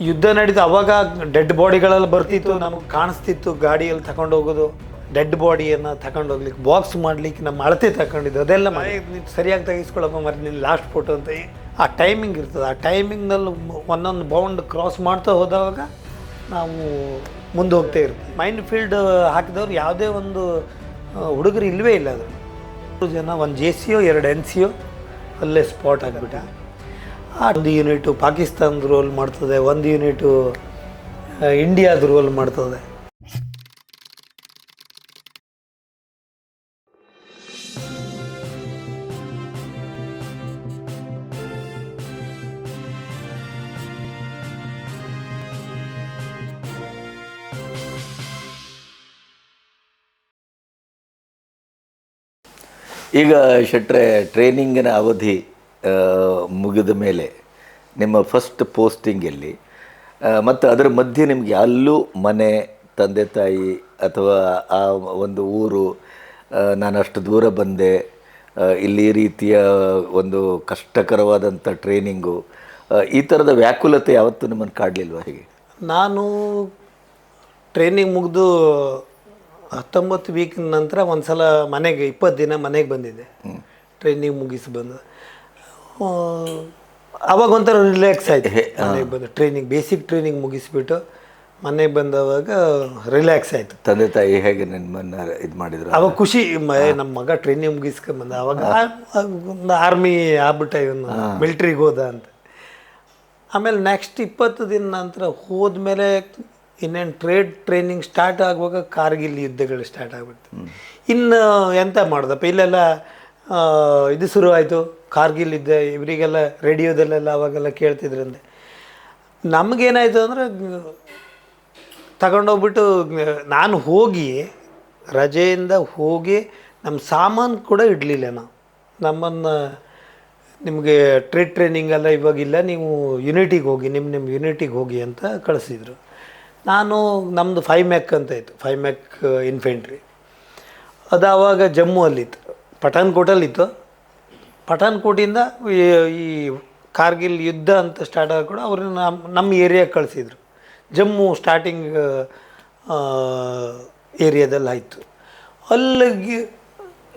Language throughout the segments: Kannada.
ಯುದ್ಧ ನಡೀತು ಅವಾಗ ಡೆಡ್ ಬಾಡಿಗಳೆಲ್ಲ ಬರ್ತಿತ್ತು, ನಮಗೆ ಕಾಣಿಸ್ತಿತ್ತು ಗಾಡಿಯಲ್ಲಿ ತಗೊಂಡು ಹೋಗೋದು, ಡೆಡ್ ಬಾಡಿಯನ್ನು ತಗೊಂಡು ಹೋಗ್ಲಿಕ್ಕೆ, ಬಾಕ್ಸ್ ಮಾಡ್ಲಿಕ್ಕೆ ನಮ್ಮ ಅಳತೆ ತಗೊಂಡಿದ್ದು ಅದೆಲ್ಲ ಸರಿಯಾಗಿ ತೆಗಿಸ್ಕೊಳಪ್ಪ ಮರಿ ನಿನ್ನ ಲಾಸ್ಟ್ ಫೋಟೋ ಅಂತ ಆ ಟೈಮಿಂಗ್ ಇರ್ತದೆ. ಆ ಟೈಮಿಂಗ್ನಲ್ಲಿ ಒಂದೊಂದು ಬೌಂಡ್ ಕ್ರಾಸ್ ಮಾಡ್ತಾ ಹೋದಾಗ ನಾವು ಮುಂದೆ ಹೋಗ್ತಾ ಇರ್ತೀವಿ. ಮೈಂಡ್ ಫೀಲ್ಡ್ ಹಾಕಿದವ್ರು ಯಾವುದೇ ಒಂದು ಹುಡುಗರು ಇಲ್ಲವೇ ಇಲ್ಲ. ಅದು 2 ಜನ, ಒಂದು JCO 2 NCO ಅಲ್ಲೇ ಸ್ಪಾಟ್ ಆಗಿಬಿಟ್ಟ. ಒಂದು ಯೂನಿಟು ಪಾಕಿಸ್ತಾನದ ರೋಲ್ ಮಾಡ್ತದೆ, ಒಂದು ಯೂನಿಟು ಇಂಡಿಯಾದ ರೋಲ್ ಮಾಡ್ತದೆ. ಈಗ ಶೆಟ್ರೆ, ಟ್ರೈನಿಂಗಿನ ಅವಧಿ ಮುಗಿದ ಮೇಲೆ ನಿಮ್ಮ ಫಸ್ಟ್ ಪೋಸ್ಟಿಂಗಲ್ಲಿ ಮತ್ತು ಅದರ ಮಧ್ಯೆ ನಿಮಗೆ ಅಲ್ಲೂ ಮನೆ, ತಂದೆ ತಾಯಿ ಅಥವಾ ಆ ಒಂದು ಊರು, ನಾನು ಅಷ್ಟು ದೂರ ಬಂದೆ, ಇಲ್ಲಿ ಈ ರೀತಿಯ ಒಂದು ಕಷ್ಟಕರವಾದಂಥ ಟ್ರೈನಿಂಗು, ಈ ಥರದ ವ್ಯಾಕುಲತೆ ಯಾವತ್ತೂ ನಿಮ್ಮನ್ನು ಕಾಡಲಿಲ್ವ? ಹೇಗೆ? ನಾನು ಟ್ರೈನಿಂಗ್ ಮುಗಿದು 19 ವೀಕ್ ನಂತರ ಒಂದು ಸಲ ಮನೆಗೆ 20 ದಿನ ಮನೆಗೆ ಬಂದಿದ್ದೆ. ಟ್ರೈನಿಂಗ್ ಮುಗಿಸಿ ಬಂದು ಅವಾಗ ಒಂಥರ ರಿಲ್ಯಾಕ್ಸ್ ಆಯಿತು. ಮನೆಗೆ ಬಂದು ಟ್ರೈನಿಂಗ್, ಬೇಸಿಕ್ ಟ್ರೈನಿಂಗ್ ಮುಗಿಸ್ಬಿಟ್ಟು ಮನೆಗೆ ಬಂದವಾಗ ರಿಲ್ಯಾಕ್ಸ್ ಆಯಿತು. ತಂದೆ ತಾಯಿ ಹೇಗೆ ನಿಮ್ಮನ್ನು ಇದು ಮಾಡಿದ್ರು? ಅವಾಗ ಖುಷಿ, ನಮ್ಮ ಮಗ ಟ್ರೈನಿಂಗ್ ಮುಗಿಸ್ಕೊಂಬಂದ. ಅವಾಗ ಒಂದು ಆರ್ಮಿ ಆಗ್ಬಿಟ್ಟ, ಇವನು ಮಿಲ್ಟ್ರಿಗೆ ಹೋದ ಅಂತ. ಆಮೇಲೆ ನೆಕ್ಸ್ಟ್ 20 ದಿನ ನಂತರ ಹೋದ್ಮೇಲೆ ಇನ್ನೇನು ಟ್ರೈನಿಂಗ್ ಸ್ಟಾರ್ಟ್ ಆಗುವಾಗ ಕಾರ್ಗಿಲ್ ಯುದ್ಧಗಳು ಸ್ಟಾರ್ಟ್ ಆಗ್ಬಿಡ್ತು. ಇನ್ನು ಎಂತ ಮಾಡೋದಪ್ಪ, ಇಲ್ಲೆಲ್ಲ ಇದು ಶುರು ಆಯಿತು, ಕಾರ್ಗಿಲ್ ಯುದ್ಧ. ಇವರಿಗೆಲ್ಲ ರೇಡಿಯೋದಲ್ಲೆಲ್ಲ ಅವಾಗೆಲ್ಲ ಕೇಳ್ತಿದ್ರಂತೆ. ನಮಗೇನಾಯಿತು ಅಂದರೆ ತಗೊಂಡೋಗ್ಬಿಟ್ಟು ನಾನು ಹೋಗಿ ರಜೆಯಿಂದ ಹೋಗಿ ನಮ್ಮ ಸಾಮಾನು ಕೂಡ ಇಡಲಿಲ್ಲ. ನಮ್ಮನ್ನು ನಿಮಗೆ ಟ್ರೈನಿಂಗೆಲ್ಲ ಇವಾಗಿಲ್ಲ, ನೀವು ಯೂನಿಟಿಗೆ ಹೋಗಿ, ನಿಮ್ಮ ಯೂನಿಟಿಗೆ ಹೋಗಿ ಅಂತ ಕಳಿಸಿದ್ರು. ನಾನು ನಮ್ಮದು 5 ಮೆಕ್ ಅಂತ ಇತ್ತು, 5 ಮೆಕ್ ಇನ್ಫೆಂಟ್ರಿ. ಅದು ಆವಾಗ ಜಮ್ಮುವಲ್ಲಿತ್ತು, ಪಠಾನ್ಕೋಟಲ್ಲಿತ್ತು. ಪಠಾನ್ಕೋಟಿಂದ ಈ ಕಾರ್ಗಿಲ್ ಯುದ್ಧ ಅಂತ ಸ್ಟಾರ್ಟ್ ಆಗ ಕೂಡ ಅವ್ರನ್ನ ನಮ್ಮ ಏರಿಯಾಗೆ ಕಳಿಸಿದ್ರು. ಜಮ್ಮು ಸ್ಟಾರ್ಟಿಂಗ್ ಏರಿಯಾದಲ್ಲಿ ಆಯಿತು. ಅಲ್ಲಿಗೆ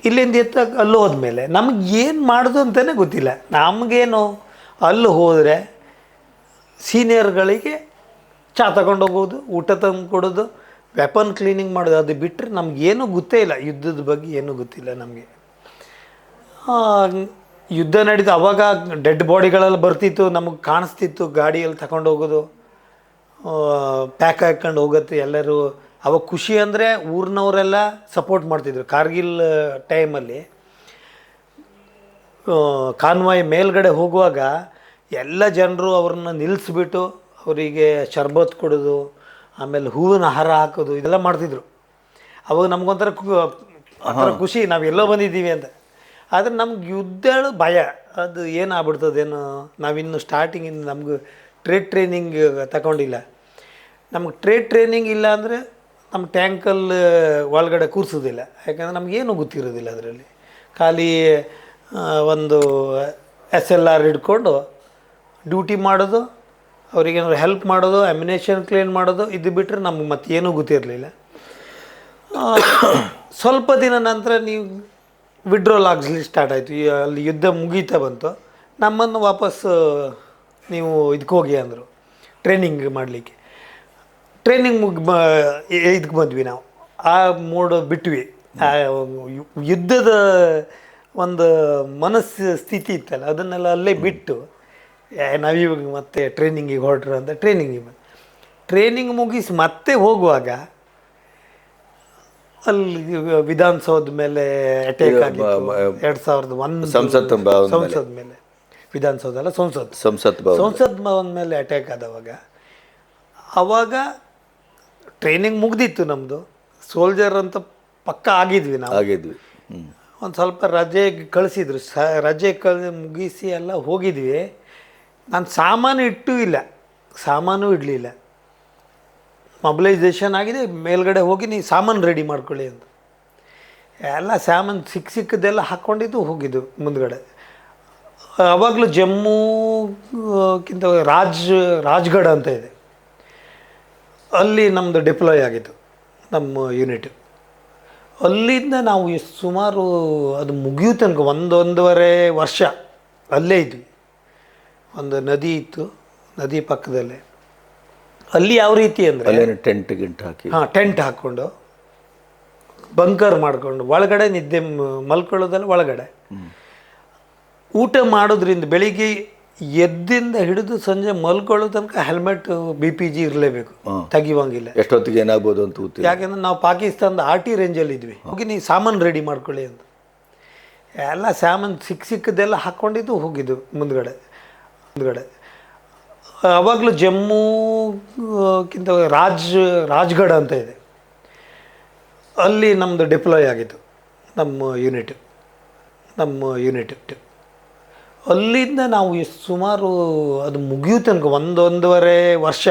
ಇಲ್ಲಿಂದ ಎತ್ತಾಗ ಅಲ್ಲಿ ಹೋದ್ಮೇಲೆ ನಮಗೆ ಏನು ಮಾಡೋದು ಅಂತಲೇ ಗೊತ್ತಿಲ್ಲ. ನಮಗೇನು ಅಲ್ಲಿ ಹೋದರೆ ಸೀನಿಯರ್ಗಳಿಗೆ ಚಾ ತಗೊಂಡೋಗೋದು, ಊಟ ತಂದು ಕೊಡೋದು, ವೆಪನ್ ಕ್ಲೀನಿಂಗ್ ಮಾಡೋದು, ಅದು ಬಿಟ್ಟರೆ ನಮಗೇನೂ ಗೊತ್ತೇ ಇಲ್ಲ. ಯುದ್ಧದ ಬಗ್ಗೆ ಏನೂ ಗೊತ್ತಿಲ್ಲ ನಮಗೆ. ಯುದ್ಧ ನಡೀತು ಅವಾಗ ಡೆಡ್ ಬಾಡಿಗಳೆಲ್ಲ ಬರ್ತಿತ್ತು, ನಮಗೆ ಕಾಣಿಸ್ತಿತ್ತು ಗಾಡಿಯಲ್ಲಿ ತಗೊಂಡು ಹೋಗೋದು, ಪ್ಯಾಕ್ ಹಾಕ್ಕೊಂಡು ಹೋಗುತ್ತೆ ಎಲ್ಲರೂ. ಅವಾಗ ಖುಷಿ ಅಂದರೆ ಊರಿನವರೆಲ್ಲ ಸಪೋರ್ಟ್ ಮಾಡ್ತಿದ್ರು. ಕಾರ್ಗಿಲ್ ಟೈಮಲ್ಲಿ ಕಾನ್ವಾಯ್ ಮೇಲ್ಗಡೆ ಹೋಗುವಾಗ ಎಲ್ಲ ಜನರು ಅವ್ರನ್ನ ನಿಲ್ಲಿಸ್ಬಿಟ್ಟು ಅವರಿಗೆ ಶರ್ಬತ್ ಕೊಡೋದು, ಆಮೇಲೆ ಹೂವಿನ ಹಾರ ಹಾಕೋದು, ಇದೆಲ್ಲ ಮಾಡ್ತಿದ್ರು. ಅವಾಗ ನಮಗೊಂಥರ ಖುಷಿ, ನಾವು ಎಲ್ಲೋ ಬಂದಿದ್ದೀವಿ ಅಂತ. ಆದರೆ ನಮ್ಗೆ ಯುದ್ಧ ಭಯ, ಅದು ಏನಾಗ್ಬಿಡ್ತದೇನೋ. ನಾವಿನ್ನು ಸ್ಟಾರ್ಟಿಂಗಿಂದ ನಮಗೂ ಟ್ರೈನಿಂಗ್ ತಗೊಂಡಿಲ್ಲ. ನಮ್ಗೆ ಟ್ರೈನಿಂಗ್ ಇಲ್ಲ ಅಂದರೆ ನಮ್ಮ ಟ್ಯಾಂಕಲ್ಲಿ ಒಳಗಡೆ ಕೂರಿಸೋದಿಲ್ಲ. ಯಾಕಂದರೆ ನಮಗೇನು ಗೊತ್ತಿರೋದಿಲ್ಲ ಅದರಲ್ಲಿ. ಖಾಲಿ ಒಂದು SLR ಹಿಡ್ಕೊಂಡು ಡ್ಯೂಟಿ ಮಾಡೋದು, ಅವ್ರಿಗೇನಾದ್ರು ಹೆಲ್ಪ್ ಮಾಡೋದು, ಅಮ್ಯುನೇಷನ್ ಕ್ಲೀನ್ ಮಾಡೋದು, ಇದು ಬಿಟ್ಟರೆ ನಮ್ಗೆ ಮತ್ತೇನೂ ಗೊತ್ತಿರಲಿಲ್ಲ. ಸ್ವಲ್ಪ ದಿನ ನಂತರ ನೀವು ವಿಡ್ರೋಲ್ ಆಗಲಿ ಸ್ಟಾರ್ಟ್ ಆಯಿತು. ಅಲ್ಲಿ ಯುದ್ಧ ಮುಗೀತಾ ಬಂತು. ನಮ್ಮನ್ನು ವಾಪಸ್ ನೀವು ಇದಕ್ಕೆ ಹೋಗಿ ಅಂದರು ಟ್ರೈನಿಂಗ್ ಮಾಡಲಿಕ್ಕೆ. ಟ್ರೈನಿಂಗ್ ಇದಕ್ಕೆ ಬಂದ್ವಿ ನಾವು. ಆ ಮೋಡ್ ಬಿಟ್ವಿ. ಆ ಯುದ್ಧದ ಒಂದು ಸ್ಥಿತಿ ಇತ್ತಲ್ಲ, ಅದನ್ನೆಲ್ಲ ಅಲ್ಲೇ ಬಿಟ್ಟು ನಾವಿವಾಗ ಮತ್ತೆ ಟ್ರೈನಿಂಗಿಗೆ ಹೊರಟ್ರು ಅಂತ ಟ್ರೈನಿಂಗ್ ಮುಗಿಸಿ ಮತ್ತೆ ಹೋಗುವಾಗ ಅಲ್ಲಿ ವಿಧಾನಸೌಧ ಮೇಲೆ ಅಟ್ಯಾಕ್ ಆಗಿತ್ತು. 2001 ಸಂಸತ್ ಮೇಲೆ, ವಿಧಾನಸೌಧ ಅಲ್ಲ, ಸಂಸತ್ ಭವನ ಮೇಲೆ ಅಟ್ಯಾಕ್ ಆದವಾಗ ಟ್ರೈನಿಂಗ್ ಮುಗ್ದಿತ್ತು ನಮ್ಮದು. ಸೋಲ್ಜರ್ ಅಂತ ಪಕ್ಕ ಆಗಿದ್ವಿ ನಾವು. ಒಂದು ಸ್ವಲ್ಪ ರಜೆಗೆ ಕಳಿಸಿದ್ರು. ರಜೆ ಮುಗಿಸಿ ಎಲ್ಲ ಹೋಗಿದ್ವಿ. ನಾನು ಸಾಮಾನು ಸಾಮಾನು ಇಡಲಿಲ್ಲ. ಮೊಬಿಲೈಸೇಷನ್ ಆಗಿದೆ, ಮೇಲ್ಗಡೆ ಹೋಗಿ ನೀವು ಸಾಮಾನು ರೆಡಿ ಮಾಡ್ಕೊಳ್ಳಿ ಅಂತ. ಎಲ್ಲ ಸಾಮಾನು ಸಿಕ್ಕದೆಲ್ಲ ಹಾಕ್ಕೊಂಡಿದ್ದು ಹೋಗಿದ್ದು ಮುಂದ್ಗಡೆ. ಆವಾಗಲೂ ಜಮ್ಮುಕ್ಕಿಂತ ರಾಜ್ಗಢ ಅಂತ ಇದೆ, ಅಲ್ಲಿ ನಮ್ಮದು ಡಿಪ್ಲಾಯ್ ಆಗಿತ್ತು ನಮ್ಮ ಯೂನಿಟ್. ಅಲ್ಲಿಂದ ನಾವು ಸುಮಾರು ಅದು ಮುಗಿಯೋ ತನಕ ಒಂದೂವರೆ ವರ್ಷ ಅಲ್ಲೇ ಇದ್ವಿ. ಒಂದು ನದಿ ಇತ್ತು, ನದಿ ಪಕ್ಕದಲ್ಲೇ. ಅಲ್ಲಿ ಯಾವ ರೀತಿ ಅಂದರೆ ಟೆಂಟ್ ಗಿಂಟ್ ಹಾಕಿ, ಟೆಂಟ್ ಹಾಕ್ಕೊಂಡು ಬಂಕರ್ ಮಾಡಿಕೊಂಡು ಒಳಗಡೆ ನಿದ್ದೆ ಮಲ್ಕೊಳ್ಳೋದಲ್ಲ, ಒಳಗಡೆ ಊಟ ಮಾಡೋದ್ರಿಂದ ಬೆಳಿಗ್ಗೆ ಎದ್ದಿಂದ ಹಿಡಿದು ಸಂಜೆ ಮಲ್ಕೊಳ್ಳೋ ತನಕ ಹೆಲ್ಮೆಟ್ BPG ಇರಲೇಬೇಕು, ತೆಗಿವಂಗಿಲ್ಲ. ಎಷ್ಟೊತ್ತಿಗೆ ಏನಾಗ್ಬೋದು ಅಂತ ಗೊತ್ತಿಲ್ಲ. ಯಾಕೆಂದ್ರೆ ನಾವು ಪಾಕಿಸ್ತಾನದ RT ರೇಂಜಲ್ಲಿ ಇದ್ವಿ. ಹೋಗಿ ನೀವು ಸಾಮಾನು ರೆಡಿ ಮಾಡ್ಕೊಳ್ಳಿ ಅಂತ ಎಲ್ಲ ಸಾಮಾನು ಸಿಕ್ಕದೆಲ್ಲ ಹಾಕ್ಕೊಂಡಿದ್ದು ಹೋಗಿದ್ದು ಮುಂದ್ಗಡೆ. ಆವಾಗಲೂ ಜಮ್ಮುಕ್ಕಿಂತ ರಾಜ್ಗಢ ಅಂತ ಇದೆ, ಅಲ್ಲಿ ನಮ್ಮದು ಡಿಪ್ಲಾಯ್ ಆಗಿತ್ತು ನಮ್ಮ ಯೂನಿಟ್. ಅಲ್ಲಿಂದ ನಾವು ಸುಮಾರು ಅದು ಮುಗಿಯೋ ತನಕ ಒಂದೂವರೆ ವರ್ಷ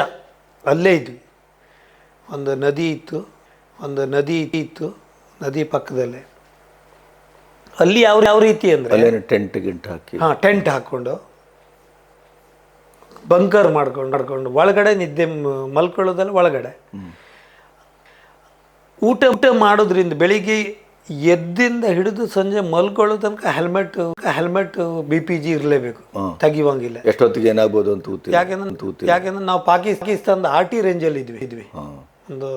ಅಲ್ಲೇ ಇದ್ವಿ. ಒಂದು ನದಿ ಇತ್ತು, ನದಿ ಪಕ್ಕದಲ್ಲೇ. ಅಲ್ಲಿ ಯಾವ ರೀತಿ ಅಂದರೆ ಟೆಂಟ್ ಗಿಂಟ್ ಹಾಕಿ, ಟೆಂಟ್ ಹಾಕ್ಕೊಂಡು ಬಂಕರ್ ಮಾಡ್ಕೊಂಡು ಒಳಗಡೆ ನಿದ್ದೆ ಮಲ್ಕೊಳ್ಳೋದಲ್ಲ, ಒಳಗಡೆ ಊಟ ಮಾಡೋದ್ರಿಂದ ಬೆಳಿಗ್ಗೆ ಎದ್ದಿಂದ ಹಿಡಿದು ಸಂಜೆ ಮಲ್ಕೊಳ್ಳೋ ತನಕ ಹೆಲ್ಮೆಟ್ BPG ಇರಲೇಬೇಕು, ತೆಗಿವಂಗಿಲ್ಲ. ಎಷ್ಟೊತ್ತಿಗೆ ಏನಾಗ್ಬೋದು ಅಂತ ಗೊತ್ತಿಲ್ಲ. ಯಾಕೆಂದ್ರೆ ನಾವು ಪಾಕಿಸ್ತಾನದ RT ರೇಂಜಲ್ಲಿ ಇದ್ವಿ. ಒಂದು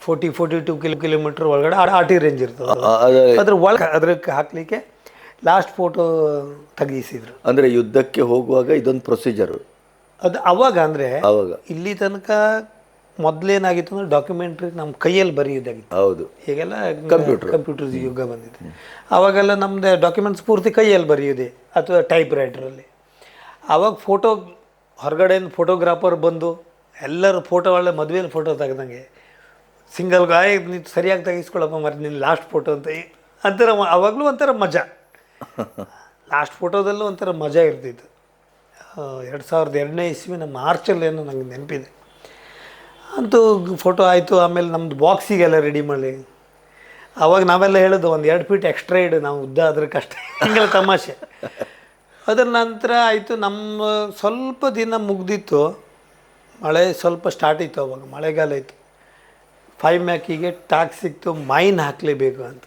42 ಕಿಲೋಮೀಟರ್ ಒಳಗಡೆ RT ರೇಂಜ್ ಇರ್ತದೆ. ಅದ್ರ ಒಳಗೆ ಅದಕ್ಕೆ ಹಾಕ್ಲಿಕ್ಕೆ ಲಾಸ್ಟ್ ಫೋಟೋ ತೆಗಿಸಿದ್ರು. ಅಂದರೆ ಯುದ್ಧಕ್ಕೆ ಹೋಗುವಾಗ ಇದೊಂದು ಪ್ರೊಸೀಜರು ಅದು ಅವಾಗ. ಅಂದರೆ ಇಲ್ಲಿ ತನಕ ಮೊದಲೇನಾಗಿತ್ತು ಅಂದರೆ ಡಾಕ್ಯುಮೆಂಟ್ರಿ ನಮ್ಮ ಕೈಯಲ್ಲಿ ಬರೆಯೋದಾಗಿತ್ತು. ಹೌದು, ಈಗೆಲ್ಲ ಕಂಪ್ಯೂಟರ್ ಯುಗ ಬಂದಿದೆ. ಆವಾಗೆಲ್ಲ ನಮ್ಮದು ಡಾಕ್ಯುಮೆಂಟ್ಸ್ ಪೂರ್ತಿ ಕೈಯಲ್ಲಿ ಬರೆಯೋದೆ ಅಥವಾ ಟೈಪ್ ರೈಟರಲ್ಲಿ. ಆವಾಗ ಫೋಟೋ ಹೊರಗಡೆಯಿಂದ ಫೋಟೋಗ್ರಾಫರ್ ಬಂದು ಎಲ್ಲರೂ ಫೋಟೋ ಒಳ್ಳೆ ಮದುವೆಯಲ್ಲಿ ಫೋಟೋ ತೆಗೆದಂಗೆ ಸಿಂಗಲ್ ಗಾಯ ನೀವು ಸರಿಯಾಗಿ ತೆಗಿಸ್ಕೊಳಪ್ಪ ಮರಿ ನಿನ್ನ ಲಾಸ್ಟ್ ಫೋಟೋ ಅಂತ ಅಂತರ. ಆವಾಗಲೂ ಒಂಥರ ಮಜಾ, ಲಾಸ್ಟ್ ಫೋಟೋದಲ್ಲೂ ಒಂಥರ ಮಜಾ ಇರ್ತಿತ್ತು. 2002ನೇ ಇಸ್ವಿ ನಮ್ಮ ಮಾರ್ಚಲ್ಲಿ ಏನೋ ನನಗೆ ನೆನಪಿದೆ. ಅಂತೂ ಫೋಟೋ ಆಯಿತು. ಆಮೇಲೆ ನಮ್ಮದು ಬಾಕ್ಸಿಗೆಲ್ಲ ರೆಡಿ ಮಾಡಿ ಆವಾಗ ನಾವೆಲ್ಲ ಹೇಳೋದು 1-2 ಫೀಟ್ ಎಕ್ಸ್ಟ್ರಾ ಇಡು, ನಾವು ಉದ್ದ ಅದ್ರ ಕಷ್ಟ ಹಿಂಗೆಲ್ಲ ತಮಾಷೆ. ಅದರ ನಂತರ ಆಯಿತು, ನಮ್ಮ ಸ್ವಲ್ಪ ದಿನ ಮುಗ್ದಿತ್ತು, ಮಳೆ ಸ್ವಲ್ಪ ಸ್ಟಾರ್ಟ್ ಇತ್ತು. ಅವಾಗ ಮಳೆಗಾಲ ಇತ್ತು. 5 ಮ್ಯಾಕಿಗೆ ಟಾಕ್ ಸಿಕ್ತು, ಮೈನ್ ಹಾಕಲೇಬೇಕು ಅಂತ.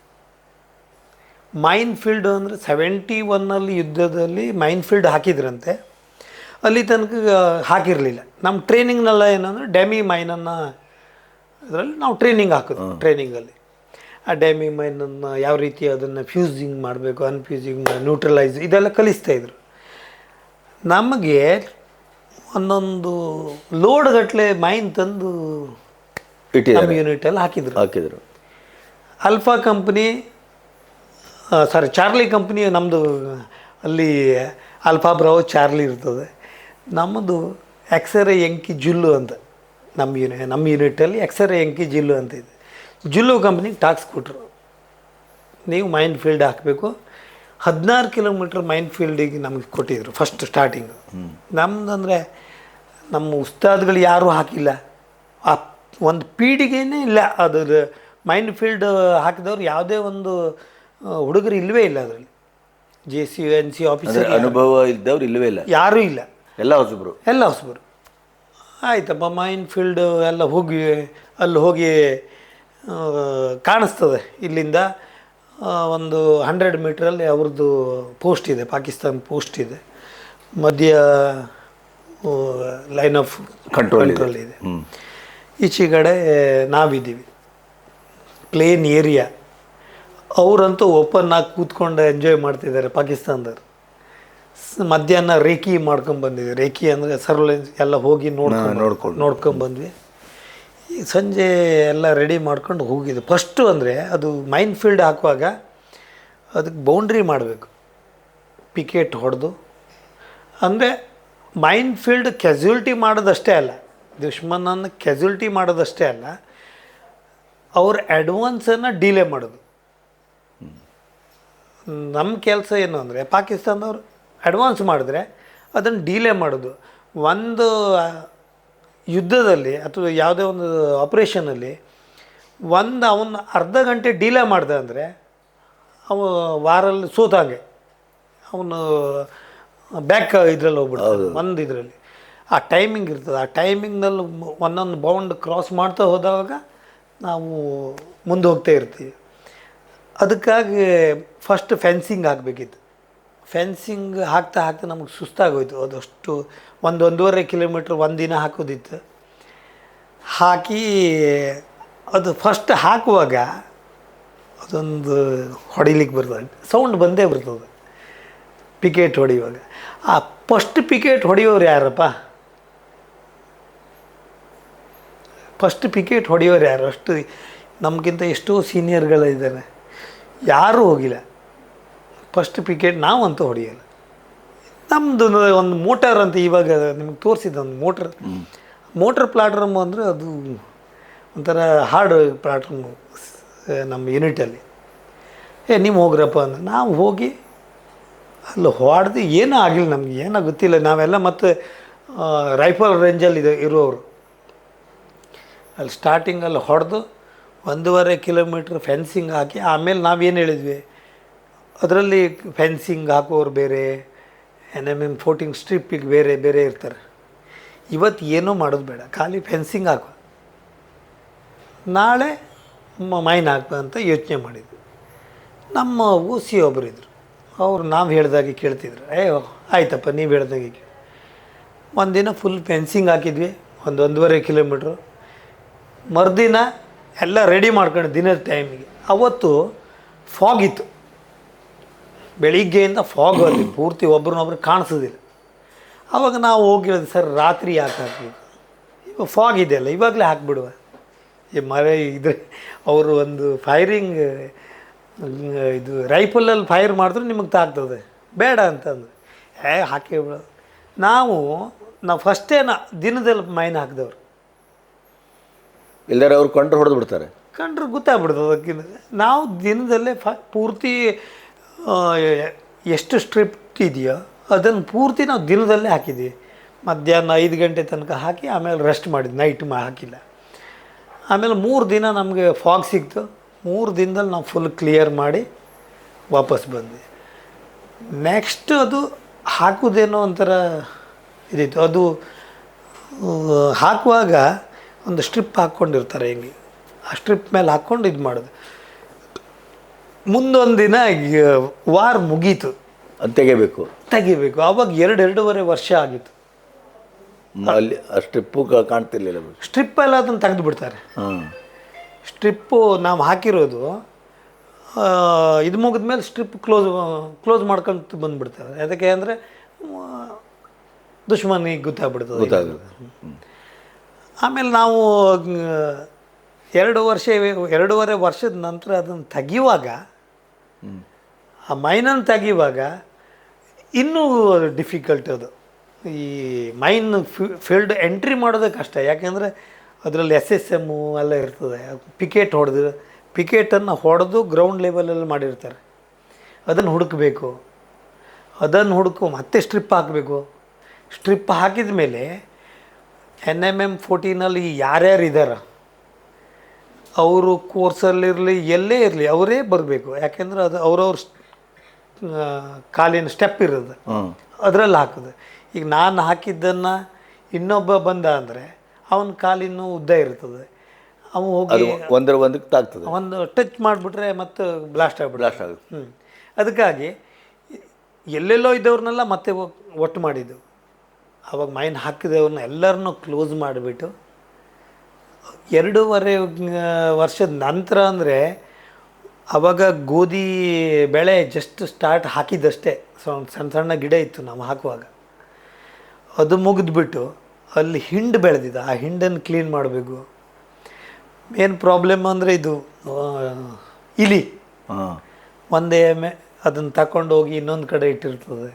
ಮೈನ್ ಫೀಲ್ಡ್ ಅಂದರೆ 71ನಲ್ಲಿ ಯುದ್ಧದಲ್ಲಿ ಮೈನ್ ಫೀಲ್ಡ್ ಹಾಕಿದ್ರಂತೆ. ಅಲ್ಲಿ ತನಕ ಹಾಕಿರಲಿಲ್ಲ. ನಮ್ಮ ಟ್ರೈನಿಂಗ್ನೆಲ್ಲ ಏನಂದರೆ ಡ್ಯಾಮಿ ಮೈನನ್ನು ಇದರಲ್ಲಿ ನಾವು ಟ್ರೈನಿಂಗ್ ಹಾಕೋದು. ಟ್ರೈನಿಂಗಲ್ಲಿ ಆ ಡ್ಯಾಮಿ ಮೈನನ್ನು ಯಾವ ರೀತಿ ಅದನ್ನು ಫ್ಯೂಸಿಂಗ್ ಮಾಡಬೇಕು, ಅನ್ಫ್ಯೂಸಿಂಗ್, ನ್ಯೂಟ್ರಲೈಸ್ ಇದೆಲ್ಲ ಕಲಿಸ್ತಾಯಿದ್ರು ನಮಗೆ. ಒಂದೊಂದು ಲೋಡ್ ಗಟ್ಟಲೆ ಮೈನ್ ತಂದು ನಮ್ಮ ಯೂನಿಟಲ್ಲಿ ಹಾಕಿದ್ರು. ಅಲ್ಫಾ ಕಂಪ್ನಿ, ಚಾರ್ಲಿ ಕಂಪ್ನಿ ನಮ್ಮದು. ಅಲ್ಲಿ ಆಲ್ಫಾ ಬ್ರಾವೋ ಚಾರ್ಲಿ ಇರ್ತದೆ. ನಮ್ಮದು ಎಕ್ಸರೆ ಎಂಕಿ ಜುಲ್ಲು ಅಂತ ನಮ್ಮ ಯೂನಿಟಲ್ಲಿ ಎಕ್ಸರೆ ಎಂಕಿ ಜಿಲ್ಲು ಅಂತ ಇದೆ. ಜುಲ್ಲು ಕಂಪ್ನಿಗೆ ಟಾಕ್ಸ್ ಕೊಟ್ಟರು, ನೀವು ಮೈನ್ ಫೀಲ್ಡ್ ಹಾಕಬೇಕು. 16 ಕಿಲೋಮೀಟ್ರ್ ಮೈನ್ ಫೀಲ್ಡಿಗೆ ನಮಗೆ ಕೊಟ್ಟಿದ್ರು ಫಸ್ಟ್ ಸ್ಟಾರ್ಟಿಂಗು. ನಮ್ಮದಂದರೆ ನಮ್ಮ ಉಸ್ತಾದ್ಗಳು ಯಾರೂ ಹಾಕಿಲ್ಲ, ಆ ಒಂದು ಪೀಳಿಗೆನೇ ಇಲ್ಲ. ಅದು ಮೈನ್ ಫೀಲ್ಡ್ ಹಾಕಿದವ್ರು ಯಾವುದೇ ಒಂದು ಹುಡುಗರು ಇಲ್ಲವೇ ಇಲ್ಲ. ಅದರಲ್ಲಿ JC NC ಆಫೀಸರ್ ಅನುಭವ ಇದ್ದವ್ರು ಇಲ್ಲವೇ ಇಲ್ಲ, ಯಾರೂ ಇಲ್ಲ, ಎಲ್ಲ ಹೊಸಬರು. ಆಯ್ತಪ್ಪ, ಮೈನ್ ಫೀಲ್ಡ್ ಎಲ್ಲ ಹೋಗಿ ಅಲ್ಲಿ ಹೋಗಿ ಕಾಣಿಸ್ತದೆ. ಇಲ್ಲಿಂದ ಒಂದು 100 ಮೀಟ್ರಲ್ಲಿ ಅವ್ರದ್ದು ಪೋಸ್ಟ್ ಇದೆ, ಪಾಕಿಸ್ತಾನ ಪೋಸ್ಟ್ ಇದೆ. ಮಧ್ಯ ಲೈನ್ ಆಫ್ ಕಂಟ್ರೋಲ್ ಇದೆ. ಈಚೆಗಡೆ ನಾವಿದ್ದೀವಿ, ಪ್ಲೇನ್ ಏರಿಯಾ. ಅವರಂತೂ ಓಪನ್ ಆಗಿ ಕೂತ್ಕೊಂಡು ಎಂಜಾಯ್ ಮಾಡ್ತಿದ್ದಾರೆ ಪಾಕಿಸ್ತಾನದವ್ರು. ಮಧ್ಯಾಹ್ನ ರೇಖಿ ಮಾಡ್ಕೊಂಬಂದಿದ್ವಿ. ರೇಖಿ ಅಂದರೆ ಸರ್ವೆಲೆನ್ಸ್ ಎಲ್ಲ ಹೋಗಿ ನೋಡ್ಕೊಂಬಂದ್ವಿ. ಈ ಸಂಜೆ ಎಲ್ಲ ರೆಡಿ ಮಾಡ್ಕೊಂಡು ಹೋಗಿದ್ವಿ. ಫಸ್ಟು ಅಂದರೆ ಅದು ಮೈನ್ ಫೀಲ್ಡ್ ಹಾಕುವಾಗ ಅದಕ್ಕೆ ಬೌಂಡ್ರಿ ಮಾಡಬೇಕು, ಪಿಕೆಟ್ ಹೊಡೆದು. ಅಂದರೆ ಮೈನ್ ಫೀಲ್ಡ್ ಕ್ಯಾಸ್ಯುಲಿಟಿ ಮಾಡೋದಷ್ಟೇ ಅಲ್ಲ, ದುಶ್ಮನನ್ನು ಕ್ಯಾಸ್ಯುಲಿಟಿ ಮಾಡೋದಷ್ಟೇ ಅಲ್ಲ, ಅವ್ರ ಅಡ್ವಾನ್ಸನ್ನು ಡಿಲೇ ಮಾಡೋದು. ನಮ್ಮ ಕೆಲಸ ಏನು ಅಂದರೆ ಪಾಕಿಸ್ತಾನದವ್ರು ಅಡ್ವಾನ್ಸ್ ಮಾಡಿದ್ರೆ ಅದನ್ನು ಡಿಲೇ ಮಾಡೋದು. ಒಂದು ಯುದ್ಧದಲ್ಲಿ ಅಥವಾ ಯಾವುದೇ ಒಂದು ಆಪ್ರೇಷನಲ್ಲಿ ಅವನು ಅರ್ಧ ಗಂಟೆ ಡಿಲೇ ಮಾಡ್ದೆ ಅಂದರೆ ಅವ ವಾರಲ್ಲಿ ಸೋತಂಗೆ. ಅವನು ಬ್ಯಾಕ್ ಇದ್ರಲ್ಲಿ ಹೋಗ್ಬಿಡ್ತದೆ ಒಂದು ಇದರಲ್ಲಿ. ಆ ಟೈಮಿಂಗ್ ಇರ್ತದೆ, ಆ ಟೈಮಿಂಗ್ನಲ್ಲಿ ಒಂದೊಂದು ಬೌಂಡ್ ಕ್ರಾಸ್ ಮಾಡ್ತಾ ಹೋದಾಗ ನಾವು ಮುಂದೆ ಹೋಗ್ತಾ ಇರ್ತೀವಿ. ಅದಕ್ಕಾಗಿ ಫಸ್ಟ್ ಫೆನ್ಸಿಂಗ್ ಹಾಕಬೇಕಿತ್ತು. ಫೆನ್ಸಿಂಗ್ ಹಾಕ್ತಾ ಹಾಕ್ತಾ ನಮಗೆ ಸುಸ್ತಾಗೋಯ್ತು. ಅದಷ್ಟು 1-1.5 ಕಿಲೋಮೀಟ್ರ್ ಒಂದಿನ ಹಾಕೋದಿತ್ತು. ಹಾಕಿ ಅದು ಫಸ್ಟ್ ಹಾಕುವಾಗ ಅದೊಂದು ಹೊಡಿಲಿಕ್ಕೆ ಬರ್ತದೆ, ಸೌಂಡ್ ಬಂದೇ ಬರ್ತದೆ ಪಿಕೆಟ್ ಹೊಡೆಯುವಾಗ. ಆ ಫಸ್ಟ್ ಪಿಕೆಟ್ ಹೊಡೆಯೋರು ಯಾರಪ್ಪ? ಫಸ್ಟ್ ಪಿಕೆಟ್ ಹೊಡೆಯೋರು ಯಾರು? ಅಷ್ಟು ನಮಗಿಂತ ಎಷ್ಟೋ ಸೀನಿಯರ್ಗಳಿದ್ದಾರೆ, ಯಾರೂ ಹೋಗಿಲ್ಲ ಫಸ್ಟ್ ಪಿಕೆಟ್. ನಾವಂತೂ ಹೊಡೆಯಲ್ಲ. ನಮ್ಮದು ಒಂದು ಮೋಟಾರ್ ಅಂತ ಇವಾಗ ನಿಮಗೆ ತೋರಿಸಿದ್ದ ಒಂದು ಮೋಟ್ರ್ ಪ್ಲಾಟ್ಫಾರ್ಮ್ ಅಂದರೆ ಅದು ಒಂಥರ ಹಾರ್ಡ್ ಪ್ಲಾಟ್ಫಾರ್ಮು ನಮ್ಮ ಯೂನಿಟಲ್ಲಿ. ನೀವು ಹೋಗ್ರಪ್ಪ ಅಂದ್ರೆ ನಾವು ಹೋಗಿ ಅಲ್ಲಿ ಹೊಡೆದು ಏನೂ ಆಗಿಲ್ಲ ನಮ್ಗೆ, ಏನೋ ಗೊತ್ತಿಲ್ಲ. ನಾವೆಲ್ಲ ಮತ್ತು ರೈಫಲ್ ರೇಂಜಲ್ಲಿ ಇರೋರು. ಅಲ್ಲಿ ಸ್ಟಾರ್ಟಿಂಗಲ್ಲಿ ಹೊಡೆದು 1.5 ಕಿಲೋಮೀಟ್ರ್ ಫೆನ್ಸಿಂಗ್ ಹಾಕಿ ಆಮೇಲೆ ನಾವೇನು ಹೇಳಿದ್ವಿ, ಅದರಲ್ಲಿ ಫೆನ್ಸಿಂಗ್ ಹಾಕೋರು ಬೇರೆ, NMM 14 ಸ್ಟ್ರಿಪ್ಪಿಗೆ ಬೇರೆ ಬೇರೆ ಇರ್ತಾರೆ. ಇವತ್ತು ಏನೂ ಮಾಡೋದು ಬೇಡ, ಖಾಲಿ ಫೆನ್ಸಿಂಗ್ ಹಾಕೋ, ನಾಳೆ ಮೈನ್ ಹಾಕೋ ಅಂತ ಯೋಚನೆ ಮಾಡಿದ್ವಿ. ನಮ್ಮ OC ಒಬ್ಬರು ಇದ್ದರು, ಅವರು ನಾವು ಹೇಳ್ದಾಗೆ ಕೇಳ್ತಿದ್ರು. ಆಯ್ತಪ್ಪ ನೀವು ಹೇಳ್ದಾಗೆ ಕೇಳಿ. ಒಂದಿನ ಫುಲ್ ಫೆನ್ಸಿಂಗ್ ಹಾಕಿದ್ವಿ 1-1.5 ಕಿಲೋಮೀಟ್ರು. ಮರುದಿನ ಎಲ್ಲ ರೆಡಿ ಮಾಡ್ಕೊಂಡು ದಿನದ ಟೈಮಿಗೆ. ಅವತ್ತು ಫಾಗ್ ಇತ್ತು, ಬೆಳಿಗ್ಗೆಯಿಂದ ಫಾಗ್ ಅಲ್ಲಿ ಪೂರ್ತಿ ಒಬ್ರನ್ನೊಬ್ರು ಕಾಣಿಸೋದಿಲ್ಲ. ಆವಾಗ ನಾವು ಹೋಗಿ ಹೇಳಿದ್ವಿ, ಸರ್ ರಾತ್ರಿ ಯಾಕೆ ಹಾಕಬೇಕು, ಇವಾಗ ಫಾಗ್ ಇದೆಯಲ್ಲ ಇವಾಗಲೇ ಹಾಕಿಬಿಡುವ. ಇದ್ರೆ ಅವರು ಒಂದು ಫೈರಿಂಗ್ ಇದು ರೈಫಲಲ್ಲಿ ಫೈರ್ ಮಾಡಿದ್ರೆ ನಿಮಗೆ ತಾಗ್ತದೆ, ಬೇಡ ಅಂತಂದು ಹಾಕಿ ಬಿಡೋದು. ನಾವು ಫಸ್ಟೇ ದಿನದಲ್ಲಿ ಮೈನ್ ಹಾಕಿದವ್ರು. ಇಲ್ಲದ್ರೆ ಅವ್ರು ಕಂಡ್ರೆ ಹೊಡೆದು ಬಿಡ್ತಾರೆ, ಕಂಡ್ರೆ ಗೊತ್ತಾಗ್ಬಿಡ್ತದೆ. ಅದಕ್ಕಿಂತ ನಾವು ದಿನದಲ್ಲೇ ಪೂರ್ತಿ ಎಷ್ಟು ಸ್ಟ್ರಿಪ್ ಇದೆಯೋ ಅದನ್ನು ಪೂರ್ತಿ ನಾವು ದಿನದಲ್ಲೇ ಹಾಕಿದ್ವಿ. ಮಧ್ಯಾಹ್ನ 5 ಗಂಟೆ ತನಕ ಹಾಕಿ ಆಮೇಲೆ ರೆಸ್ಟ್ ಮಾಡಿದ್ವಿ, ನೈಟ್ ಹಾಕಿಲ್ಲ. ಆಮೇಲೆ 3 ದಿನ ನಮಗೆ ಫಾಗ್ ಸಿಕ್ತು. 3 ದಿನದಲ್ಲಿ ನಾವು ಫುಲ್ ಕ್ಲಿಯರ್ ಮಾಡಿ ವಾಪಸ್ ಬಂದ್ವಿ. ನೆಕ್ಸ್ಟ್ ಅದು ಹಾಕೋದೇನೋ ಒಂಥರ ಇದಿತ್ತು. ಅದು ಹಾಕುವಾಗ ಒಂದು ಸ್ಟ್ರಿಪ್ ಹಾಕ್ಕೊಂಡಿರ್ತಾರೆ ಹಿಂಗೆ, ಆ ಸ್ಟ್ರಿಪ್ ಮೇಲೆ ಹಾಕ್ಕೊಂಡು ಇದು ಮಾಡೋದು. ಮುಂದೊಂದು ದಿನ ವಾರ್ ಮುಗೀತು, ಅದು ತೆಗಿಬೇಕು. ಆವಾಗ 2-2.5 ವರ್ಷ ಆಗಿತ್ತು. ಅಲ್ಲಿ ಆ ಸ್ಟ್ರಿಪ್ಪು ಕಾಣ್ತಿರ್ಲಿಲ್ಲ. ಸ್ಟ್ರಿಪ್ಪೆಲ್ಲ ಅದನ್ನು ತೆಗೆದು ಬಿಡ್ತಾರೆ. ಸ್ಟ್ರಿಪ್ಪು ನಾವು ಹಾಕಿರೋದು ಇದು ಮುಗಿದ ಮೇಲೆ ಸ್ಟ್ರಿಪ್ ಕ್ಲೋಸ್ ಮಾಡ್ಕೊಂತ ಬಂದುಬಿಡ್ತಾರೆ. ಅದಕ್ಕೆ ಅಂದರೆ ದುಶ್ಮನಿಗೆ ಗೊತ್ತಾಗ್ಬಿಡ್ತದೆ. ಆಮೇಲೆ ನಾವು 2.5 ವರ್ಷದ ನಂತರ ಅದನ್ನು ತೆಗಿಯುವಾಗ, ಆ ಮೈನನ್ನು ತೆಗಿಯುವಾಗ ಇನ್ನೂ ಡಿಫಿಕಲ್ಟ್ ಅದು. ಈ ಮೈನ್ ಫೀಲ್ಡ್ ಎಂಟ್ರಿ ಮಾಡೋದೇ ಕಷ್ಟ. ಯಾಕೆಂದರೆ ಅದರಲ್ಲಿ SSM ಎಲ್ಲ ಇರ್ತದೆ. ಪಿಕೆಟನ್ನು ಹೊಡೆದು ಗ್ರೌಂಡ್ ಲೆವೆಲಲ್ಲಿ ಮಾಡಿರ್ತಾರೆ. ಅದನ್ನು ಹುಡುಕಬೇಕು, ಮತ್ತೆ ಸ್ಟ್ರಿಪ್ ಹಾಕಬೇಕು. ಸ್ಟ್ರಿಪ್ ಹಾಕಿದ ಮೇಲೆ NMM 14 ಯಾರ್ಯಾರು ಇದ್ದಾರೆ ಅವರು ಕೋರ್ಸಲ್ಲಿರಲಿ ಎಲ್ಲೇ ಇರಲಿ ಅವರೇ ಬರಬೇಕು. ಯಾಕೆಂದ್ರೆ ಅದು ಅವ್ರವ್ರ ಕಾಲಿನ ಸ್ಟೆಪ್ ಇರೋದು, ಅದರಲ್ಲಿ ಹಾಕೋದು. ಈಗ ನಾನು ಹಾಕಿದ್ದನ್ನು ಇನ್ನೊಬ್ಬ ಬಂದ ಅಂದರೆ ಅವನ ಕಾಲಿನೂ ಉದ್ದ ಇರ್ತದೆ, ಅವನು ಹೋಗಿ ಒಂದಕ್ಕೆ ತಾಗ್ತದೆ, ಒಂದು ಟಚ್ ಮಾಡಿಬಿಟ್ರೆ ಮತ್ತು ಬ್ಲಾಸ್ಟ್ ಆಗುತ್ತೆ. ಅದಕ್ಕಾಗಿ ಎಲ್ಲೆಲ್ಲೋ ಇದ್ದವ್ರನ್ನೆಲ್ಲ ಮತ್ತೆ ಒಟ್ಟು ಮಾಡಿದ್ದು. ಆವಾಗ ಮೈನ್ ಹಾಕಿದವ್ರನ್ನ ಎಲ್ಲರನ್ನೂ ಕ್ಲೋಸ್ ಮಾಡಿಬಿಟ್ಟು 2.5 ವರ್ಷದ ನಂತರ ಅಂದರೆ ಆವಾಗ ಗೋಧಿ ಬೆಳೆ ಜಸ್ಟ್ ಸ್ಟಾರ್ಟ್ ಹಾಕಿದ್ದಷ್ಟೇ, ಸಣ್ಣ ಸಣ್ಣ ಗಿಡ ಇತ್ತು ನಾವು ಹಾಕುವಾಗ. ಅದು ಮುಗಿದ್ಬಿಟ್ಟು ಅಲ್ಲಿ ಹಿಂಡು ಬೆಳೆದಿದ್ದ, ಆ ಹಿಂಡನ್ನು ಕ್ಲೀನ್ ಮಾಡಬೇಕು. ಮೇನ್ ಪ್ರಾಬ್ಲಮ್ ಅಂದರೆ ಇದು ಇಲಿ ಒಂದೇ ಅದನ್ನು ತಗೊಂಡೋಗಿ ಇನ್ನೊಂದು ಕಡೆ ಇಟ್ಟಿರ್ತದೆ,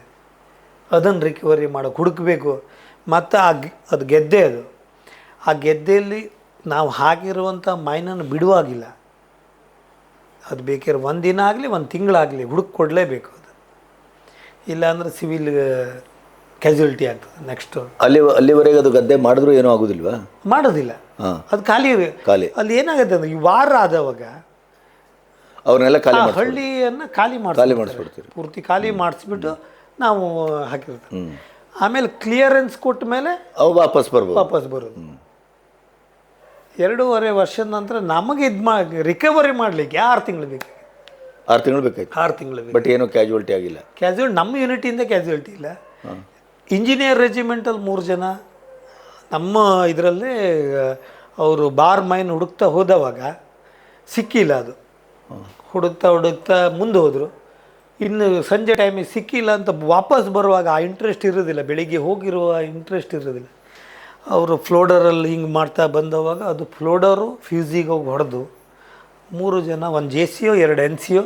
ಅದನ್ನು ರಿಕವರಿ ಮಾಡೋಕೆ ಹುಡುಕಬೇಕು. ಮತ್ತು ಅದು ಗೆದ್ದೆ, ಆ ಗೆದ್ದೆಯಲ್ಲಿ ನಾವು ಹಾಕಿರುವಂಥ ಮೈನನ್ನು ಬಿಡುವಾಗಿಲ್ಲ. ಅದು ಬೇಕಾದ್ರೆ 1 ದಿನ ಆಗಲಿ 1 ತಿಂಗಳಾಗಲಿ ಕೊಡಲೇಬೇಕು. ಅದು ಇಲ್ಲಾಂದರೆ ಸಿವಿಲ್ ಕ್ಯಾಸುಯಾಲಿಟಿ ಆಗ್ತದೆ. ನೆಕ್ಸ್ಟು ಅಲ್ಲಿವರೆಗೆ ಅದು ಗದ್ದೆ ಮಾಡಿದ್ರು ಏನೂ ಆಗೋದಿಲ್ವಾ? ಮಾಡೋದಿಲ್ಲ, ಅದು ಖಾಲಿ. ಅಲ್ಲಿ ಏನಾಗುತ್ತೆ ಅಂದರೆ ಈ ವಾರ ಆದವಾಗ ಅವ್ರನ್ನೆಲ್ಲ ಹಳ್ಳಿಯನ್ನು ಖಾಲಿ ಮಾಡಿಸ್ಬಿಡ್ತೀವಿ, ಪೂರ್ತಿ ಖಾಲಿ ಮಾಡಿಸ್ಬಿಟ್ಟು ನಾವು ಹಾಕಿರ್ತೀವಿ. ಆಮೇಲೆ ಕ್ಲಿಯರೆನ್ಸ್ ಕೊಟ್ಟ ಮೇಲೆ ಅವು ವಾಪಸ್ ಬರ್ಬೋದು. ವಾಪಸ್ ಬರೋದು. 2.5 ವರ್ಷದ ನಂತರ ನಮಗೆ ರಿಕವರಿ ಮಾಡಲಿಕ್ಕೆ 6 ತಿಂಗಳು ಬೇಕು. 6 ತಿಂಗಳು ಬೇಕಾಯ್ತು. 6 ತಿಂಗಳು ಬೇಕು. ಬಟ್ ಏನೂ ಕ್ಯಾಜುವಲ್ಟಿ ಆಗಿಲ್ಲ. ನಮ್ಮ ಯೂನಿಟಿಯಿಂದ ಕ್ಯಾಜುವಲ್ಟಿ ಇಲ್ಲ. ಇಂಜಿನಿಯರ್ ರೆಜಿಮೆಂಟಲ್ಲಿ 3 ಜನ ನಮ್ಮ ಇದರಲ್ಲೇ ಅವರು ಬಾರ್ ಮೈನ್ ಹುಡುಕ್ತಾ ಹೋದವಾಗ ಸಿಕ್ಕಿಲ್ಲ. ಅದು ಹುಡುಕ್ತಾ ಮುಂದೆ ಹೋದರು. ಇನ್ನು ಸಂಜೆ ಟೈಮಿಗೆ ಸಿಕ್ಕಿಲ್ಲ ಅಂತ ವಾಪಸ್ ಬರುವಾಗ ಆ ಇಂಟ್ರೆಸ್ಟ್ ಇರೋದಿಲ್ಲ, ಬೆಳಿಗ್ಗೆ ಹೋಗಿರುವ ಇಂಟ್ರೆಸ್ಟ್ ಇರೋದಿಲ್ಲ. ಅವರು ಫ್ಲೋಡರಲ್ಲಿ ಹಿಂಗೆ ಮಾಡ್ತಾ ಬಂದವಾಗ ಅದು ಫ್ಲೋಡರು ಫ್ಯೂಸಿಗೆ ಹೋಗಿ ಹೊಡೆದು 3 ಜನ, 1 JCO 2 NCO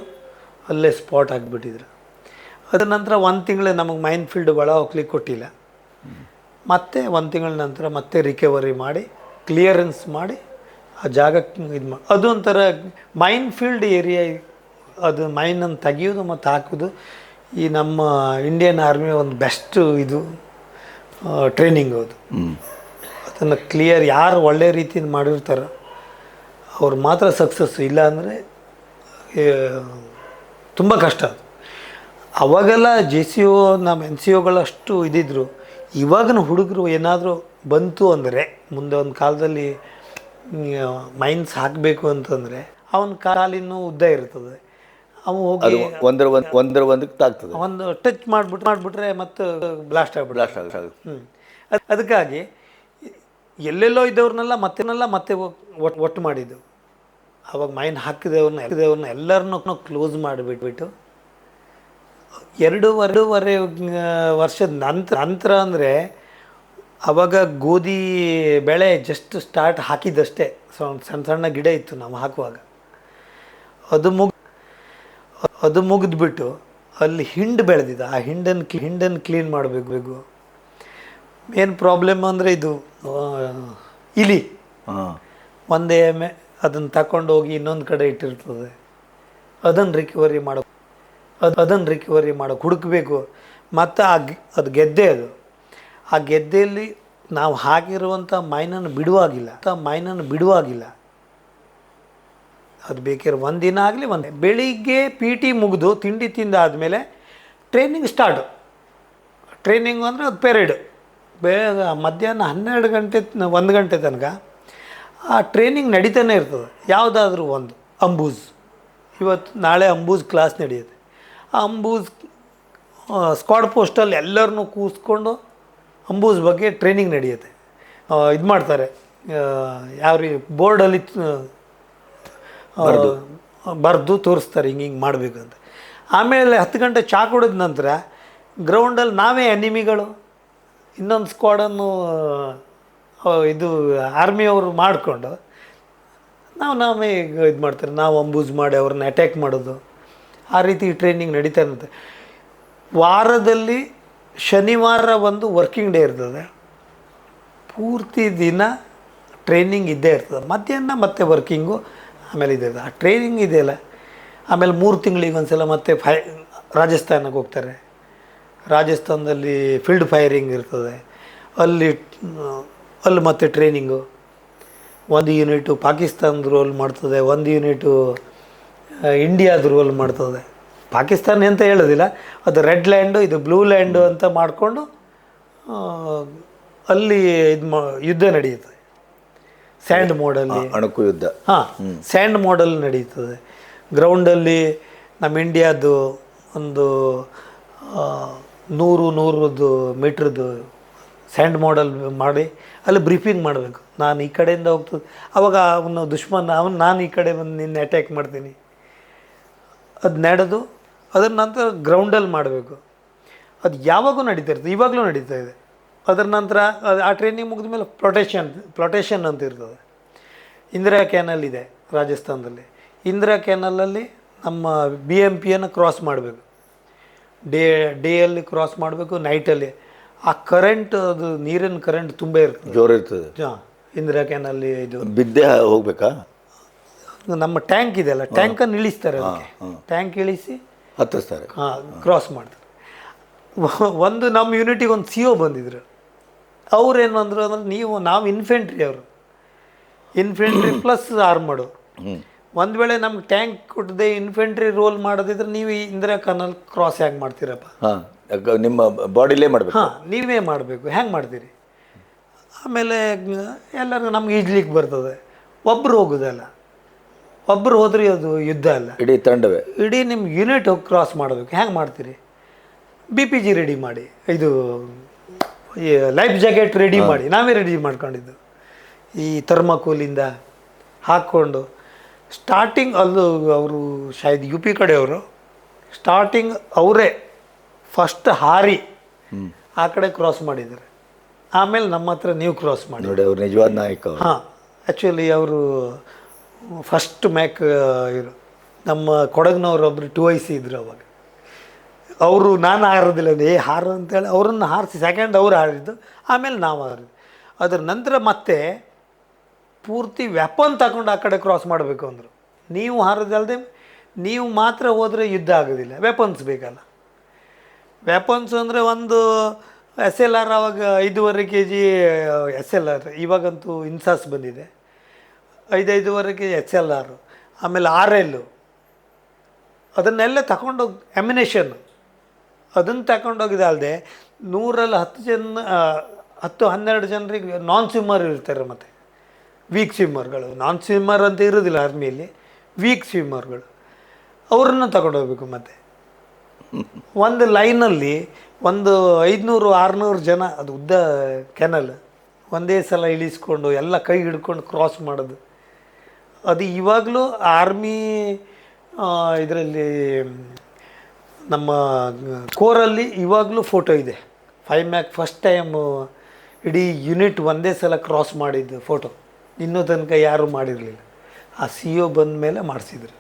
ಅಲ್ಲೇ ಸ್ಪಾಟ್ ಆಗಿಬಿಟ್ಟಿದ್ರು. ಅದರ ನಂತರ 1 ತಿಂಗಳೇ ನಮಗೆ ಮೈನ್ ಫೀಲ್ಡ್ ಒಳ ಹೋಗ್ಲಿಕ್ಕೆ ಕೊಟ್ಟಿಲ್ಲ. ಮತ್ತೆ 1 ತಿಂಗಳ ನಂತರ ಮತ್ತೆ ರಿಕವರಿ ಮಾಡಿ ಕ್ಲಿಯರೆನ್ಸ್ ಮಾಡಿ ಆ ಜಾಗಕ್ಕೆ ಇದು ಮಾಡಿ, ಅದು ಒಂಥರ ಮೈನ್ ಫೀಲ್ಡ್ ಏರಿಯಾ. ಅದು ಮೈನನ್ನು ತೆಗಿಯೋದು ಮತ್ತು ಹಾಕೋದು ಈ ನಮ್ಮ ಇಂಡಿಯನ್ ಆರ್ಮಿಯ ಒಂದು ಬೆಸ್ಟ್ ಇದು ಟ್ರೈನಿಂಗ್. ಅದು ಅದನ್ನು ಕ್ಲಿಯರ್ ಯಾರು ಒಳ್ಳೆ ರೀತಿಯಿಂದ ಮಾಡಿರ್ತಾರೋ ಅವ್ರು ಮಾತ್ರ ಸಕ್ಸಸ್ಸು. ಇಲ್ಲ ಅಂದರೆ ತುಂಬ ಕಷ್ಟ. ಅದು ಅವಾಗೆಲ್ಲ JCO ನಮ್ಮ NCOಗಳಷ್ಟು ಇದ್ದಿದ್ರು. ಇವಾಗಿನ ಹುಡುಗರು ಏನಾದರೂ ಬಂತು ಅಂದರೆ ಮುಂದೆ ಒಂದು ಕಾಲದಲ್ಲಿ ಮೈನ್ಸ್ ಹಾಕಬೇಕು ಅಂತಂದರೆ ಅವನ ಕಾಲಿನೂ ಉದ್ದ ಇರ್ತದೆ. ಅವು ಹೋಗಿ ಒಂದಕ್ಕೆ ತಾಗ್ತದೆ, ಒಂದು ಟಚ್ ಮಾಡಿಬಿಟ್ರೆ ಮತ್ತೆ ಬ್ಲಾಸ್ಟ್ ಆಗ್ಬಿಟ್ಟು. ಅದಕ್ಕಾಗಿ ಎಲ್ಲೆಲ್ಲೋ ಇದ್ದವ್ರನ್ನೆಲ್ಲ ಮತ್ತೆ ಒಟ್ಟು ಮಾಡಿದ್ದು. ಅವಾಗ ಮೈನ್ ಹಾಕಿದವ್ರನ್ನ ಎಲ್ಲರನ್ನೂ ಕ್ಲೋಸ್ ಮಾಡಿಬಿಟ್ಬಿಟ್ಟು 2.5 ವರ್ಷದ ನಂತರ ಅಂದರೆ ಆವಾಗ ಗೋಧಿ ಬೆಳೆ ಜಸ್ಟ್ ಸ್ಟಾರ್ಟ್ ಹಾಕಿದ್ದಷ್ಟೇ. ಸಣ್ಣ ಗಿಡ ಇತ್ತು ನಾವು ಹಾಕುವಾಗ. ಅದು ಮುಗಿದ್ಬಿಟ್ಟು ಅಲ್ಲಿ ಹಿಂಡು ಬೆಳೆದಿದ್ದು. ಆ ಹಿಂಡನ್ನು ಕ್ಲೀನ್ ಮಾಡಬೇಕು. ಮೇನ್ ಪ್ರಾಬ್ಲಮ್ ಅಂದರೆ ಇದು ಇಲಿ ಒಂದೇ ಅದನ್ನು ತಗೊಂಡು ಹೋಗಿ ಇನ್ನೊಂದು ಕಡೆ ಇಟ್ಟಿರ್ತದೆ. ಅದನ್ನು ರಿಕವರಿ ಮಾಡೋಕೆ ಹುಡುಕಬೇಕು. ಮತ್ತು ಅದು ಗೆದ್ದೆ. ಆ ಗೆದ್ದೆಯಲ್ಲಿ ನಾವು ಹಾಕಿರುವಂಥ ಮೈನನ್ನು ಬಿಡುವಾಗಿಲ್ಲ. ಅದು ಬೇಕಾದ್ರೆ 1 ದಿನ ಆಗಲಿ ಬೆಳಿಗ್ಗೆ PT ಮುಗಿದು ತಿಂಡಿ ತಿಂದಾದಮೇಲೆ ಟ್ರೈನಿಂಗ್ ಸ್ಟಾರ್ಟು. ಟ್ರೈನಿಂಗು ಅಂದರೆ ಅದು ಪೆರೇಡು ಮಧ್ಯಾಹ್ನ 12 ಗಂಟೆ 1 ಗಂಟೆ ತನಕ ಆ ಟ್ರೈನಿಂಗ್ ನಡೀತಾನೆ ಇರ್ತದೆ. ಯಾವುದಾದ್ರೂ ಒಂದು ಅಂಬೂಜ್, ನಾಳೆ ಅಂಬೂಜ್ ಕ್ಲಾಸ್ ನಡೆಯುತ್ತೆ. ಆ ಅಂಬೂಜ್ ಸ್ಕ್ವಾಡ್ ಪೋಸ್ಟಲ್ಲಿ ಎಲ್ಲರನ್ನೂ ಕೂರಿಸ್ಕೊಂಡು ಅಂಬೂಜ್ ಬಗ್ಗೆ ಟ್ರೈನಿಂಗ್ ನಡೆಯುತ್ತೆ. ಇದು ಮಾಡ್ತಾರೆ, ಯಾವ ರೀತಿ ಬೋರ್ಡಲ್ಲಿ ಬರೆದು ತೋರಿಸ್ತಾರೆ ಹಿಂಗೆ ಮಾಡಬೇಕು ಅಂತ. ಆಮೇಲೆ 10 ಗಂಟೆ ಚಾ ಕುಡಿದ ನಂತರ ಗ್ರೌಂಡಲ್ಲಿ ನಾವೇ ಎನಿಮಿಗಳು ಇನ್ನೊಂದು ಸ್ಕ್ವಾಡನ್ನು ಇದು ಆರ್ಮಿಯವರು ಮಾಡಿಕೊಂಡು ನಾವೇ ಇದು ಮಾಡ್ತಾರೆ. ನಾವು ಅಂಬೂಜ್ ಮಾಡಿ ಅವ್ರನ್ನ ಅಟ್ಯಾಕ್ ಮಾಡೋದು. ಆ ರೀತಿ ಟ್ರೈನಿಂಗ್ ನಡೀತಾ ಇರುತ್ತೆ. ವಾರದಲ್ಲಿ ಶನಿವಾರ ಒಂದು ವರ್ಕಿಂಗ್ ಡೇ ಇರ್ತದೆ. ಪೂರ್ತಿ ದಿನ ಟ್ರೈನಿಂಗ್ ಇದ್ದೇ ಇರ್ತದೆ. ಮಧ್ಯಾಹ್ನ ಮತ್ತೆ ವರ್ಕಿಂಗು, ಆಮೇಲೆ ಇದೆ ಆ ಟ್ರೈನಿಂಗ್ ಇದೆಯಲ್ಲ. ಆಮೇಲೆ 3 ತಿಂಗಳಿಗೆ ಒಂದು ಸಲ ಮತ್ತೆ ರಾಜಸ್ಥಾನಕ್ಕೆ ಹೋಗ್ತಾರೆ. ರಾಜಸ್ಥಾನದಲ್ಲಿ ಫೀಲ್ಡ್ ಫೈರಿಂಗ್ ಇರ್ತದೆ. ಅಲ್ಲಿ ಮತ್ತೆ ಟ್ರೈನಿಂಗು. 1 ಯೂನಿಟು ಪಾಕಿಸ್ತಾನದ ರೋಲ್ ಮಾಡ್ತದೆ, 1 ಯೂನಿಟು ಇಂಡಿಯಾದ ರೋಲ್ ಮಾಡ್ತದೆ. ಪಾಕಿಸ್ತಾನ ಅಂತ ಹೇಳೋದಿಲ್ಲ, ಅದು ರೆಡ್ ಲ್ಯಾಂಡು ಇದು ಬ್ಲೂ ಲ್ಯಾಂಡು ಅಂತ ಮಾಡಿಕೊಂಡು ಅಲ್ಲಿ ಯುದ್ಧ ನಡೆಯುತ್ತೆ. ಸ್ಯಾಂಡ್ ಮೋಡಲ್ಲಿ ಅಣಕು ಯುದ್ಧ. ಸ್ಯಾಂಡ್ ಮೋಡಲ್ಲಿ ನಡೀತದೆ. ಗ್ರೌಂಡಲ್ಲಿ ನಮ್ಮ ಇಂಡಿಯಾದು ಒಂದು 100 ಮೀಟ್ರದ್ದು ಸ್ಯಾಂಡ್ ಮೋಡಲ್ ಮಾಡಿ ಅಲ್ಲಿ ಬ್ರೀಫಿಂಗ್ ಮಾಡಬೇಕು. ನಾನು ಈ ಕಡೆಯಿಂದ ಹೋಗ್ತದೆ, ಅವಾಗ ಅವನು ನಾನು ಈ ಕಡೆ ಬಂದು ನಿನ್ನೆ ಅಟ್ಯಾಕ್ ಮಾಡ್ತೀನಿ. ಅದು ನಡೆದು ಅದರ ನಂತರ ಗ್ರೌಂಡಲ್ಲಿ ಮಾಡಬೇಕು. ಅದು ಯಾವಾಗೂ ನಡೀತಾ ಇರ್ತದೆ, ಇವಾಗಲೂ ನಡೀತಾ ಇದೆ. ಅದರ ನಂತರ ಆ ಟ್ರೈನಿಂಗ್ ಮುಗಿದ ಮೇಲೆ ಫ್ಲೊಟೇಷನ್ ಅಂತ ಇರ್ತದೆ. ಇಂದಿರಾ ಕ್ಯಾನಲ್ ಇದೆ ರಾಜಸ್ಥಾನದಲ್ಲಿ. ಇಂದಿರಾ ಕ್ಯಾನಲಲ್ಲಿ ನಮ್ಮ BMPಯನ್ನು ಕ್ರಾಸ್ ಮಾಡಬೇಕು. ಡೇಯಲ್ಲಿ ಕ್ರಾಸ್ ಮಾಡಬೇಕು, ನೈಟಲ್ಲಿ. ಆ ಕರೆಂಟ್, ಅದು ನೀರಿನ ಕರೆಂಟ್ ತುಂಬ ಇರ್ತದೆ, ಜೋರು ಇರ್ತದೆ. ಇಂದಿರಾ ಕ್ಯಾನಲ್ಲಿ ಇದು ಬಿದ್ದೆ ಹೋಗ್ಬೇಕಾ? ನಮ್ಮ ಟ್ಯಾಂಕ್ ಇದೆಯಲ್ಲ, ಟ್ಯಾಂಕನ್ನು ಇಳಿಸ್ತಾರೆ. ಅದಕ್ಕೆ ಟ್ಯಾಂಕ್ ಇಳಿಸಿ ಹತ್ತಿಸ್ತಾರೆ, ಕ್ರಾಸ್ ಮಾಡ್ತಾರೆ. ಒಂದು ನಮ್ಮ ಯೂನಿಟಿಗೆ ಒಂದು CO ಬಂದಿದ್ರು. ಅವ್ರೇನು ಅಂದರು ಅಂದರೆ, ನಾವು ಇನ್ಫೆಂಟ್ರಿ ಪ್ಲಸ್ ಆರ್ಮಡು. ಒಂದು ವೇಳೆ ನಮ್ಗೆ ಟ್ಯಾಂಕ್ ಕೊಟ್ಟದೆ ಇನ್ಫೆಂಟ್ರಿ ರೋಲ್ ಮಾಡೋದಿದ್ರೆ ನೀವು ಇಂದಿರಾ ಕ್ಯಾನಲ್ ಕ್ರಾಸ್ ಹೇಗೆ ಮಾಡ್ತೀರಪ್ಪ? ನಿಮ್ಮ ಬಾಡಿಲೇ ಮಾಡಬೇಕು. ಹಾಂ, ನೀವೇ ಮಾಡಬೇಕು. ಹೆಂಗೆ ಮಾಡ್ತೀರಿ? ಆಮೇಲೆ ಎಲ್ಲರೂ ನಮ್ಗೆ ಈಜ್ಲಿಕ್ಕೆ ಬರ್ತದೆ. ಒಬ್ಬರು ಹೋಗೋದಲ್ಲ, ಒಬ್ಬರು ಹೋದ್ರೆ ಅದು ಯುದ್ಧ ಅಲ್ಲ, ಇಡೀ ತಂಡವೇ. ಇಡೀ ನಿಮ್ಮ ಯೂನಿಟ್ ಹೋಗಿ ಕ್ರಾಸ್ ಮಾಡಬೇಕು. ಹೆಂಗೆ ಮಾಡ್ತೀರಿ? BPG ರೆಡಿ ಮಾಡಿ, ಇದು ಈ ಲೈಫ್ ಜಾಕೆಟ್ ರೆಡಿ ಮಾಡಿ, ನಾವೇ ರೆಡಿ ಮಾಡ್ಕೊಂಡಿದ್ದು. ಈ ಥರ್ಮಾಕೋಲಿಂದ ಹಾಕ್ಕೊಂಡು ಸ್ಟಾರ್ಟಿಂಗ್ ಅಲ್ಲೂ ಅವರು ಶಾಯದ್ UP ಕಡೆಯವರು ಸ್ಟಾರ್ಟಿಂಗ್ ಅವರೇ ಫಸ್ಟ್ ಹಾರಿ ಆ ಕಡೆ ಕ್ರಾಸ್ ಮಾಡಿದ್ದಾರೆ. ಆಮೇಲೆ ನಮ್ಮ ಹತ್ರ ನೀವು ಕ್ರಾಸ್ ಮಾಡಿ ನೋಡಿ, ಅವ್ರು ನಿಜವಾದ ನಾಯಕ. ಹಾಂ, ಆ್ಯಕ್ಚುಲಿ ಅವರು ಫಸ್ಟ್ ಮ್ಯಾಕ್ ಇರು ನಮ್ಮ ಕೊಡಗಿನವ್ರೊಬ್ರು 2IC ಇದ್ರು ಅವಾಗ. ಅವರು ನಾನು ಹಾರೋದಿಲ್ಲ ಹಾರು ಅಂತೇಳಿ ಅವ್ರನ್ನ ಹಾರಿಸಿ ಸೆಕೆಂಡ್ ಅವ್ರು ಹಾರಿದ್ದು, ಆಮೇಲೆ ನಾವು ಹಾರಿದ್ದು. ಅದ್ರ ನಂತರ ಮತ್ತೆ ಪೂರ್ತಿ ವೆಪನ್ ತಗೊಂಡು ಆ ಕಡೆ ಕ್ರಾಸ್ ಮಾಡಬೇಕು ಅಂದರು. ನೀವು ಹಾರೋದಲ್ಲದೆ ನೀವು ಮಾತ್ರ ಹೋದರೆ ಯುದ್ಧ ಆಗೋದಿಲ್ಲ, ವೆಪನ್ಸ್ ಬೇಕಲ್ಲ. ವೆಪನ್ಸ್ ಅಂದರೆ ಒಂದು SLR, ಆವಾಗ 5.5 kg SLR, ಇವಾಗಂತೂ ಇನ್ಸಾಸ್ ಬಂದಿದೆ, 5.5 kg SLR, ಆಮೇಲೆ RL, ಅದನ್ನೆಲ್ಲ ತಗೊಂಡೋಗಿ ಅಮ್ಯುನೇಷನ್ ಅದನ್ನು ತಗೊಂಡೋಗಿದೆ. ಅಲ್ಲದೆ 100ರಲ್ಲಿ 10-12 ಜನರಿಗೆ ನಾನ್ ಸ್ವಿಮ್ಮರ್ ಇರ್ತಾರೆ, ಮತ್ತು ವೀಕ್ ಸ್ವಿಮ್ಮರ್ಗಳು. ನಾನ್ ಸ್ವಿಮ್ಮರ್ ಅಂತ ಇರೋದಿಲ್ಲ ಆರ್ಮಿಯಲ್ಲಿ, ವೀಕ್ ಸ್ವಿಮ್ಮರ್ಗಳು, ಅವ್ರನ್ನ ತಗೊಂಡೋಗ್ಬೇಕು. ಮತ್ತು ಒಂದು ಲೈನಲ್ಲಿ ಒಂದು 500-600 ಜನ, ಅದು ಉದ್ದ ಕೆನಲ್, ಒಂದೇ ಸಲ ಇಳಿಸ್ಕೊಂಡು ಎಲ್ಲ ಕೈ ಹಿಡ್ಕೊಂಡು ಕ್ರಾಸ್ ಮಾಡೋದು. ಅದು ಇವಾಗಲೂ ಆರ್ಮಿ ಇದರಲ್ಲಿ ನಮ್ಮ ಕೋರಲ್ಲಿ ಇವಾಗಲೂ ಫೋಟೋ ಇದೆ. 5 ಮ್ಯಾಕ್ ಫಸ್ಟ್ ಟೈಮು ಇಡೀ ಯೂನಿಟ್ ಒಂದೇ ಸಲ ಕ್ರಾಸ್ ಮಾಡಿದ್ದು ಫೋಟೋ ಇನ್ನೂ ತನಕ ಯಾರೂ ಮಾಡಿರಲಿಲ್ಲ. ಆ CO ಬಂದ ಮೇಲೆ ಮಾಡಿಸಿದ್ರು.